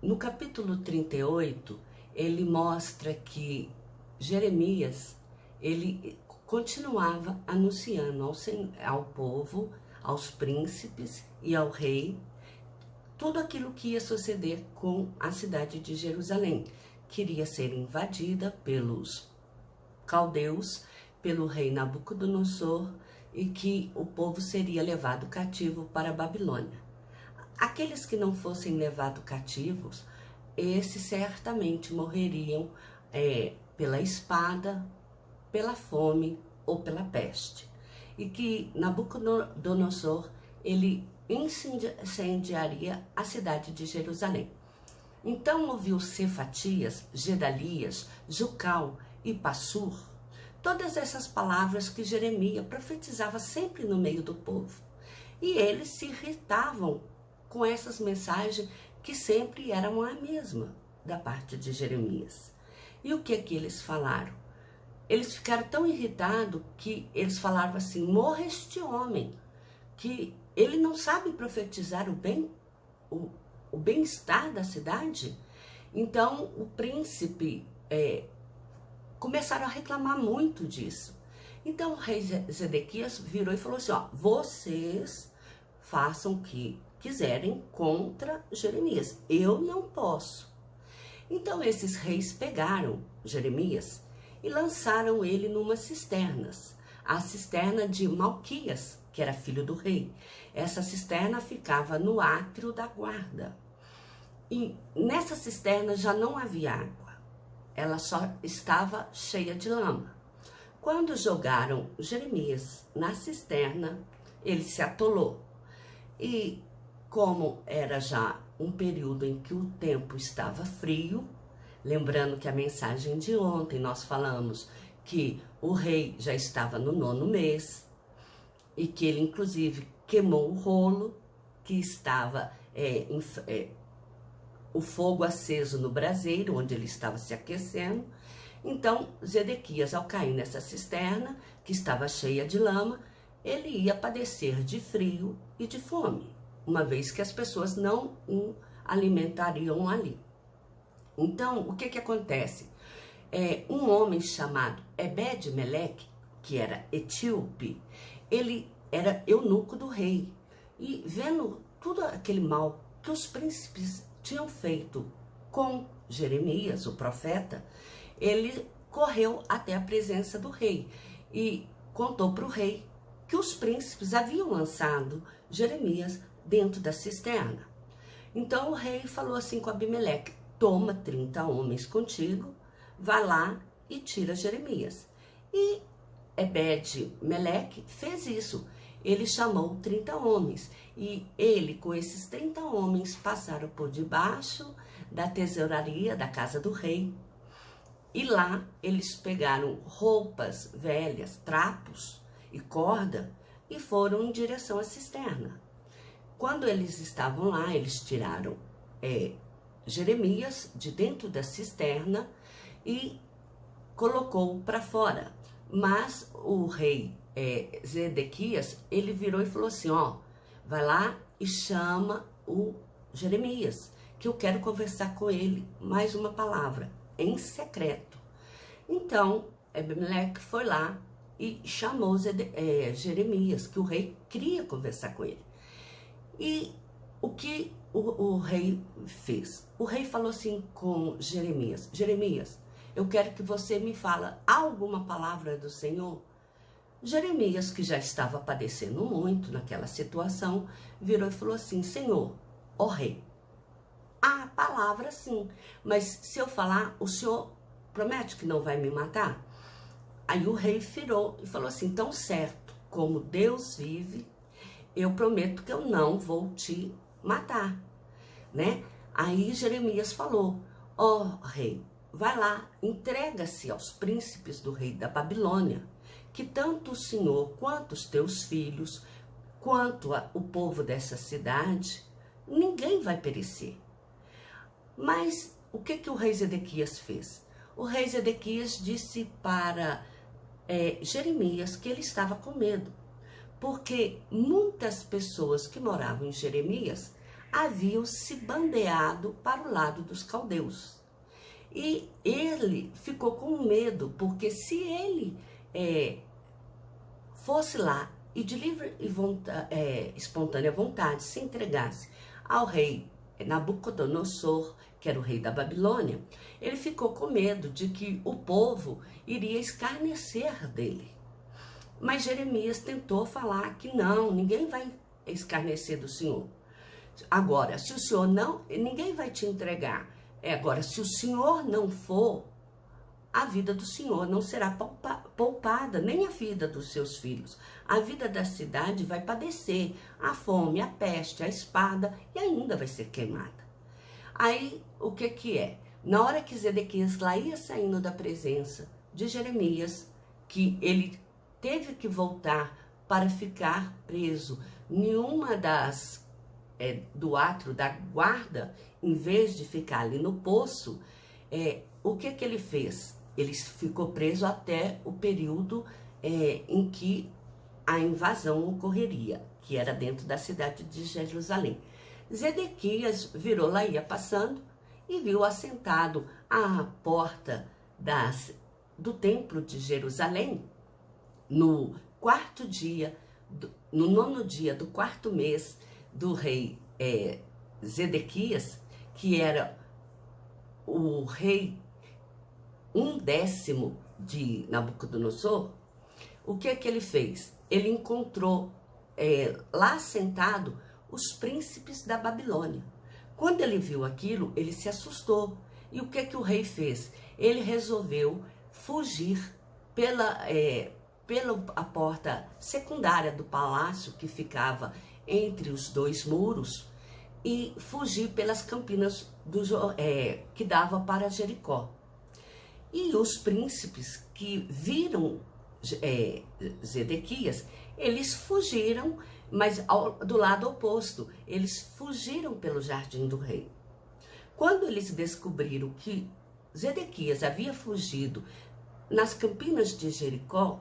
No capítulo 38, ele mostra que Jeremias, ele continuava anunciando ao povo, aos príncipes e ao rei, tudo aquilo que ia suceder com a cidade de Jerusalém, que iria ser invadida pelos caldeus, pelo rei Nabucodonosor, e que o povo seria levado cativo para a Babilônia. Aqueles que não fossem levados cativos, esses certamente morreriam pela espada, pela fome ou pela peste. E que Nabucodonosor, ele incendiaria a cidade de Jerusalém. Então ouviu Cefatias, Gedalias, Jucal e Passur, todas essas palavras que Jeremias profetizava sempre no meio do povo. E eles se irritavam com essas mensagens que sempre eram a mesma da parte de Jeremias. E o que eles falaram? Eles ficaram tão irritados que eles falavam assim: morra este homem, que ele não sabe profetizar o bem-estar da cidade. Então o príncipe começaram a reclamar muito disso. Então o rei Zedequias virou e falou assim: ó, vocês façam o que quiserem contra Jeremias, eu não posso. Então esses reis pegaram Jeremias e lançaram ele numa cisternas, a cisterna de Malquias, que era filho do rei. Essa cisterna ficava no átrio da guarda. E nessa cisterna já não havia água, ela só estava cheia de lama. Quando jogaram Jeremias na cisterna, ele se atolou. E como era já um período em que o tempo estava frio, lembrando que a mensagem de ontem nós falamos que o rei já estava no 9º mês, e que ele inclusive queimou o rolo, que estava o fogo aceso no braseiro, onde ele estava se aquecendo. Então Zedequias, ao cair nessa cisterna, que estava cheia de lama, ele ia padecer de frio e de fome, uma vez que as pessoas não o alimentariam ali. Então, o que acontece? Um homem chamado Ebed-Meleque, que era etíope, ele era eunuco do rei. E vendo tudo aquele mal que os príncipes tinham feito com Jeremias, o profeta, ele correu até a presença do rei e contou para o rei que os príncipes haviam lançado Jeremias dentro da cisterna. Então o rei falou assim com Abimeleque: toma 30 homens contigo, vai lá e tira Jeremias. E Ebed-Meleque fez isso. Ele chamou 30 homens e ele, com esses 30 homens, passaram por debaixo da tesouraria da casa do rei. E lá eles pegaram roupas velhas, trapos e corda e foram em direção à cisterna. Quando eles estavam lá, eles tiraram Jeremias de dentro da cisterna e colocou para fora. Mas o rei Zedequias, ele virou e falou assim: ó, vai lá e chama o Jeremias, que eu quero conversar com ele mais uma palavra, em secreto. Então Abimeleque foi lá e chamou Jeremias, que o rei queria conversar com ele. E o que o rei fez? O rei falou assim com Jeremias: Jeremias, eu quero que você me fala alguma palavra do Senhor. Jeremias, que já estava padecendo muito naquela situação, virou e falou assim: Senhor, ó rei, a palavra sim, mas se eu falar, o senhor promete que não vai me matar? Aí o rei virou e falou assim: tão certo como Deus vive, eu prometo que eu não vou te matar, né? Aí Jeremias falou: ó rei, vai lá, entrega-se aos príncipes do rei da Babilônia, que tanto o senhor quanto os teus filhos, quanto o povo dessa cidade, ninguém vai perecer. Mas o que o rei Zedequias fez? O rei Zedequias disse para Jeremias que ele estava com medo, porque muitas pessoas que moravam em Jeremias haviam se bandeado para o lado dos caldeus. E ele ficou com medo, porque se ele fosse lá e de livre e espontânea vontade se entregasse ao rei Nabucodonosor, que era o rei da Babilônia, ele ficou com medo de que o povo iria escarnecer dele. Mas Jeremias tentou falar que não, ninguém vai escarnecer do Senhor. Agora, se o Senhor não, ninguém vai te entregar. Agora, se o Senhor não for, a vida do Senhor não será poupada, nem a vida dos seus filhos. A vida da cidade vai padecer a fome, a peste, a espada e ainda vai ser queimada. Aí, o que é? Na hora que Zedequias lá ia saindo da presença de Jeremias, que ele teve que voltar para ficar preso em uma do átrio da guarda, em vez de ficar ali no poço, o que ele fez? Ele ficou preso até o período em que a invasão ocorreria, que era dentro da cidade de Jerusalém. Zedequias virou lá, ia passando, e viu assentado à porta do templo de Jerusalém, no nono dia do quarto mês do rei Zedequias, que era o rei 1/10 de Nabucodonosor. O que ele fez? Ele encontrou lá sentado os príncipes da Babilônia. Quando ele viu aquilo, ele se assustou. E o que o rei fez? Ele resolveu fugir pela porta secundária do palácio, que ficava entre os dois muros, e fugir pelas campinas que dava para Jericó. E os príncipes que viram Zedequias, eles fugiram, mas do lado oposto, eles fugiram pelo jardim do rei. Quando eles descobriram que Zedequias havia fugido nas campinas de Jericó,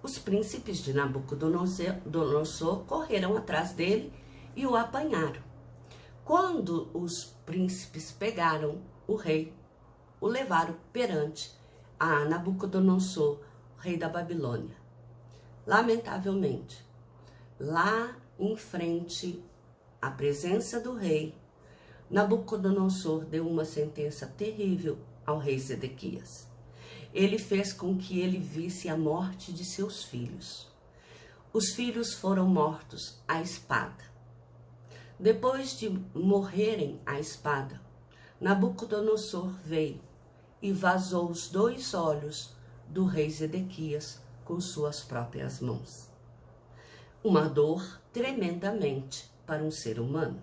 os príncipes de Nabucodonosor correram atrás dele e o apanharam. Quando os príncipes pegaram o rei, o levaram perante a Nabucodonosor, rei da Babilônia. Lamentavelmente, lá em frente à presença do rei, Nabucodonosor deu uma sentença terrível ao rei Zedequias. Ele fez com que ele visse a morte de seus filhos. Os filhos foram mortos à espada. Depois de morrerem à espada, Nabucodonosor veio e vazou os 2 olhos do rei Zedequias com suas próprias mãos. Uma dor tremendamente para um ser humano.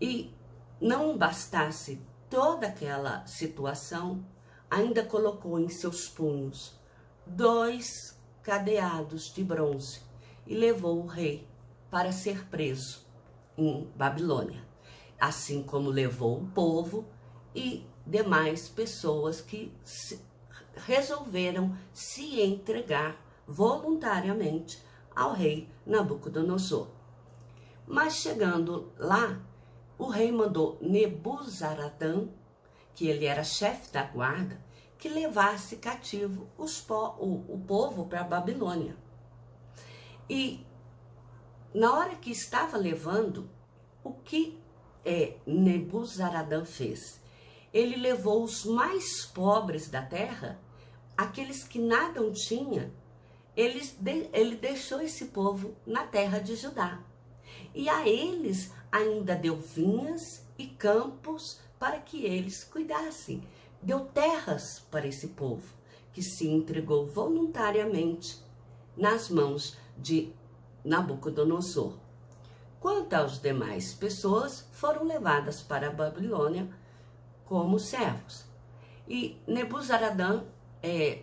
E não bastasse toda aquela situação, ainda colocou em seus punhos 2 cadeados de bronze e levou o rei para ser preso em Babilônia, assim como levou o povo e demais pessoas que resolveram se entregar voluntariamente ao rei Nabucodonosor. Mas chegando lá, o rei mandou Nebuzaradã, que ele era chefe da guarda, que levasse cativo o povo para a Babilônia. E na hora que estava levando, o que Nebuzaradã fez? Ele levou os mais pobres da terra, aqueles que nada tinham, ele deixou esse povo na terra de Judá. E a eles ainda deu vinhas e campos para que eles cuidassem. Deu terras para esse povo, que se entregou voluntariamente nas mãos de Nabucodonosor. Quanto às demais pessoas, foram levadas para a Babilônia como servos. E Nebuzaradã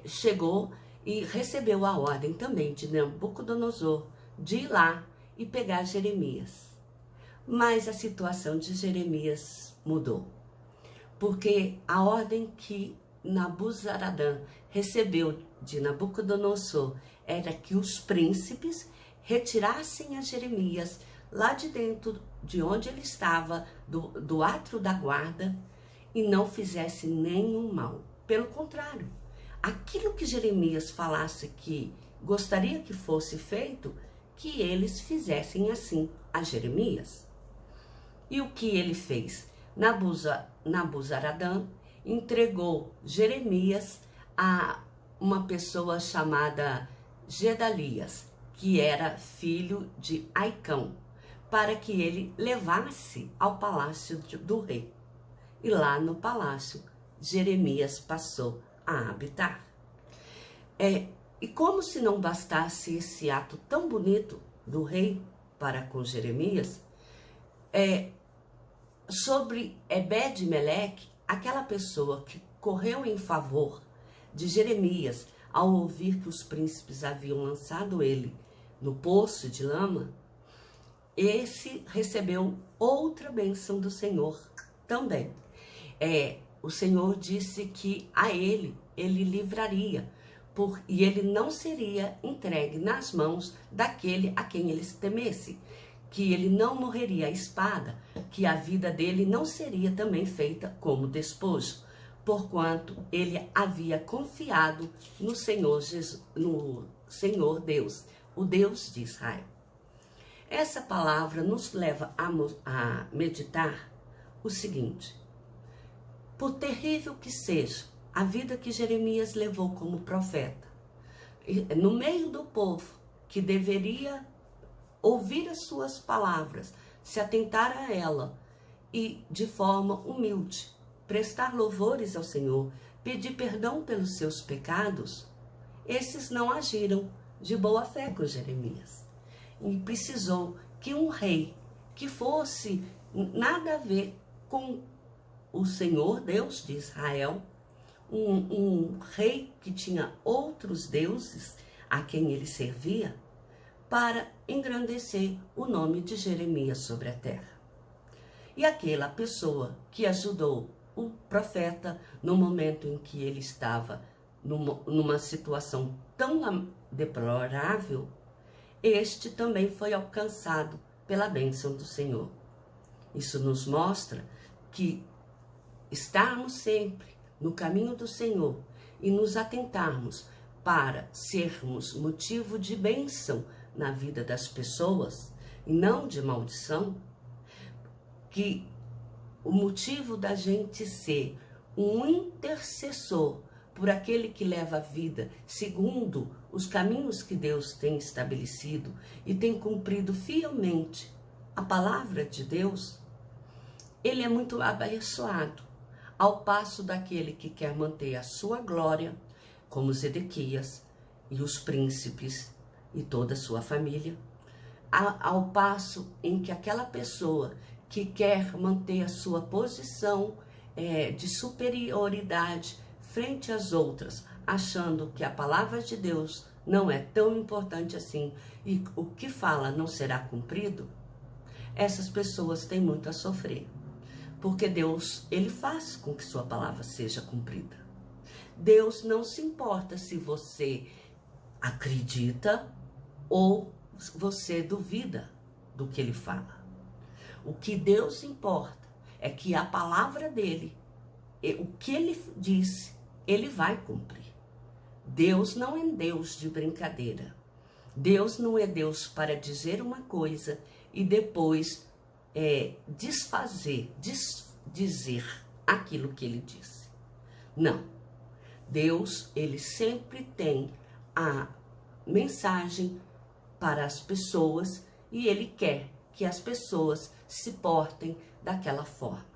chegou e recebeu a ordem também de Nabucodonosor de ir lá e pegar Jeremias. Mas a situação de Jeremias mudou, porque a ordem que Nabuzaradã recebeu de Nabucodonosor era que os príncipes retirassem a Jeremias lá de dentro de onde ele estava, do átrio da guarda, e não fizesse nenhum mal. Pelo contrário, aquilo que Jeremias falasse que gostaria que fosse feito, que eles fizessem assim a Jeremias. E o que ele fez? Nabuzaradã entregou Jeremias a uma pessoa chamada Gedalias, que era filho de Aicão, para que ele levasse ao palácio do rei. E lá no palácio, Jeremias passou a habitar. E como se não bastasse esse ato tão bonito do rei para com Jeremias, sobre Ebed-Meleque, aquela pessoa que correu em favor de Jeremias ao ouvir que os príncipes haviam lançado ele no poço de lama, esse recebeu outra bênção do Senhor também. O Senhor disse que a ele livraria, e ele não seria entregue nas mãos daquele a quem ele temesse, que ele não morreria à espada, que a vida dele não seria também feita como despojo, porquanto ele havia confiado no Senhor Deus, o Deus de Israel. Essa palavra nos leva a meditar o seguinte: por terrível que seja a vida que Jeremias levou como profeta, no meio do povo que deveria ouvir as suas palavras, se atentar a ela e, de forma humilde, prestar louvores ao Senhor, pedir perdão pelos seus pecados, esses não agiram de boa fé com Jeremias. E precisou que um rei que fosse nada a ver com o Senhor, Deus de Israel, um rei que tinha outros deuses a quem ele servia, para engrandecer o nome de Jeremias sobre a terra. E aquela pessoa que ajudou o profeta no momento em que ele estava numa situação tão deplorável, este também foi alcançado pela bênção do Senhor. Isso nos mostra que estarmos sempre no caminho do Senhor e nos atentarmos para sermos motivo de bênção na vida das pessoas e não de maldição, que o motivo da gente ser um intercessor por aquele que leva a vida segundo os caminhos que Deus tem estabelecido e tem cumprido fielmente a palavra de Deus, ele é muito abençoado, ao passo daquele que quer manter a sua glória, como Zedequias e os príncipes e toda a sua família, ao passo em que aquela pessoa que quer manter a sua posição de superioridade frente às outras, achando que a palavra de Deus não é tão importante assim e o que fala não será cumprido, essas pessoas têm muito a sofrer. Porque Deus, ele faz com que sua palavra seja cumprida. Deus não se importa se você acredita ou você duvida do que ele fala. O que Deus importa é que a palavra dele, o que ele disse, ele vai cumprir. Deus não é Deus de brincadeira. Deus não é Deus para dizer uma coisa e depois dizer aquilo que ele disse. Não. Deus, ele sempre tem a mensagem para as pessoas e ele quer que as pessoas se portem daquela forma.